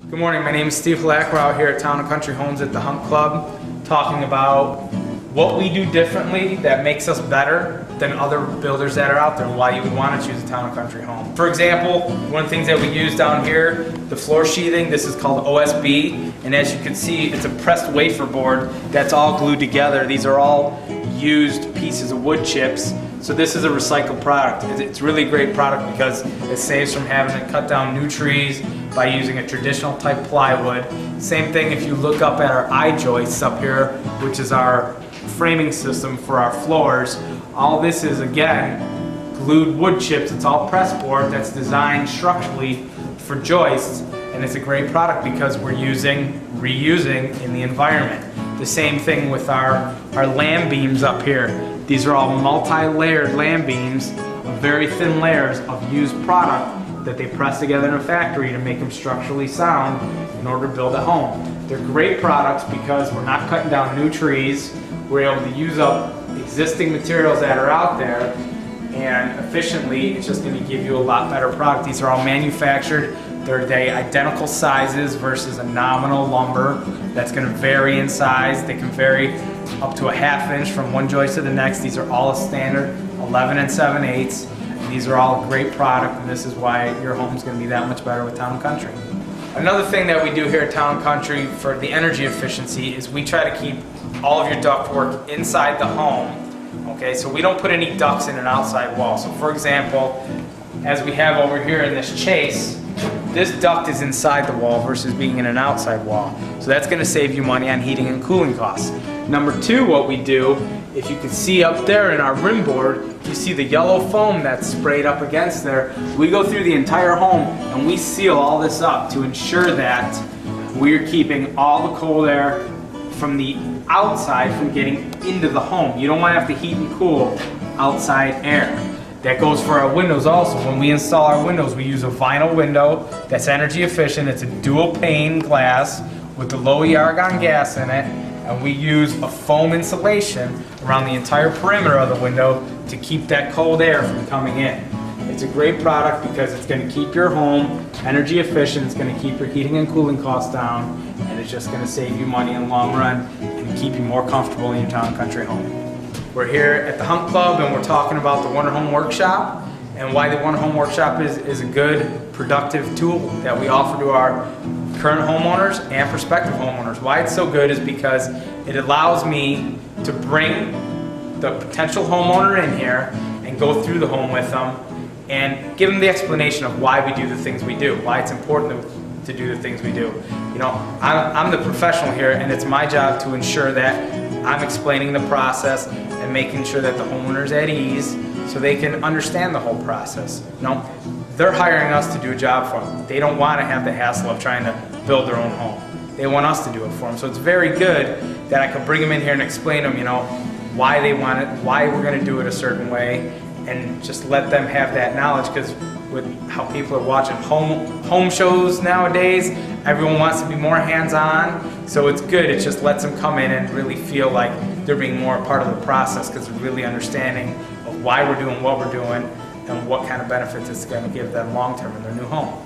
Good morning, my name is Steve Halak. We're out here at Town & Country Homes at the Hunt Club talking about what we do differently that makes us better than other builders that are out there and why you would want to choose a Town & Country home. For example, one of the things that we use down here, the floor sheathing, this is called OSB, and as you can see, it's a pressed wafer board that's all glued together. These are all used pieces of wood chips. So this is a recycled product. It's really a great product because it saves from having to cut down new trees by using a traditional type plywood. Same thing if you look up at our I-joists up here, which is our framing system for our floors. All this is, again, glued wood chips. It's all press board that's designed structurally for joists, and it's a great product because we're reusing in the environment. The same thing with our land beams up here. These are all multi-layered land beams of very thin layers of used product that they press together in a factory to make them structurally sound in order to build a home. They're great products because we're not cutting down new trees. We're able to use up existing materials that are out there, and efficiently it's just going to give you a lot better product. These are all manufactured. They're identical sizes versus a nominal lumber that's going to vary in size. They can vary up to a ½ inch from one joist to the next. These are all a standard 11 7/8. These are all a great product, and this is why your home's going to be that much better with Town & Country. Another thing that we do here at Town & Country for the energy efficiency is we try to keep all of your ductwork inside the home. Okay, so we don't put any ducts in an outside wall. So for example, as we have over here in this chase, this duct is inside the wall versus being in an outside wall. So that's going to save you money on heating and cooling costs. Number two, what we do, if you can see up there in our rim board, you see the yellow foam that's sprayed up against there. We go through the entire home and we seal all this up to ensure that we're keeping all the cold air from the outside from getting into the home. You don't want to have to heat and cool outside air. That goes for our windows also. When we install our windows, we use a vinyl window that's energy efficient. It's a dual pane glass with the low argon gas in it, and we use a foam insulation around the entire perimeter of the window to keep that cold air from coming in. It's a great product because it's going to keep your home energy efficient, it's going to keep your heating and cooling costs down, and it's just going to save you money in the long run and keep you more comfortable in your Town & Country home. We're here at the Hunt Club and we're talking about the Wonder Home Workshop and why the Wonder Home Workshop is a good, productive tool that we offer to our current homeowners and prospective homeowners. Why it's so good is because it allows me to bring the potential homeowner in here and go through the home with them and give them the explanation of why we do the things we do, why it's important to do the things we do. You know, I'm the professional here, and it's my job to ensure that I'm explaining the process and making sure that the homeowner's at ease so they can understand the whole process. You know, they're hiring us to do a job for them. They don't want to have the hassle of trying to build their own home. They want us to do it for them. So it's very good that I can bring them in here and explain to them, you know, why they want it, why we're going to do it a certain way, and just let them have that knowledge, because with how people are watching home shows nowadays, everyone wants to be more hands-on. So it's good, it just lets them come in and really feel like they're being more a part of the process because they're really understanding of why we're doing what we're doing and what kind of benefits it's going to give them long-term in their new home.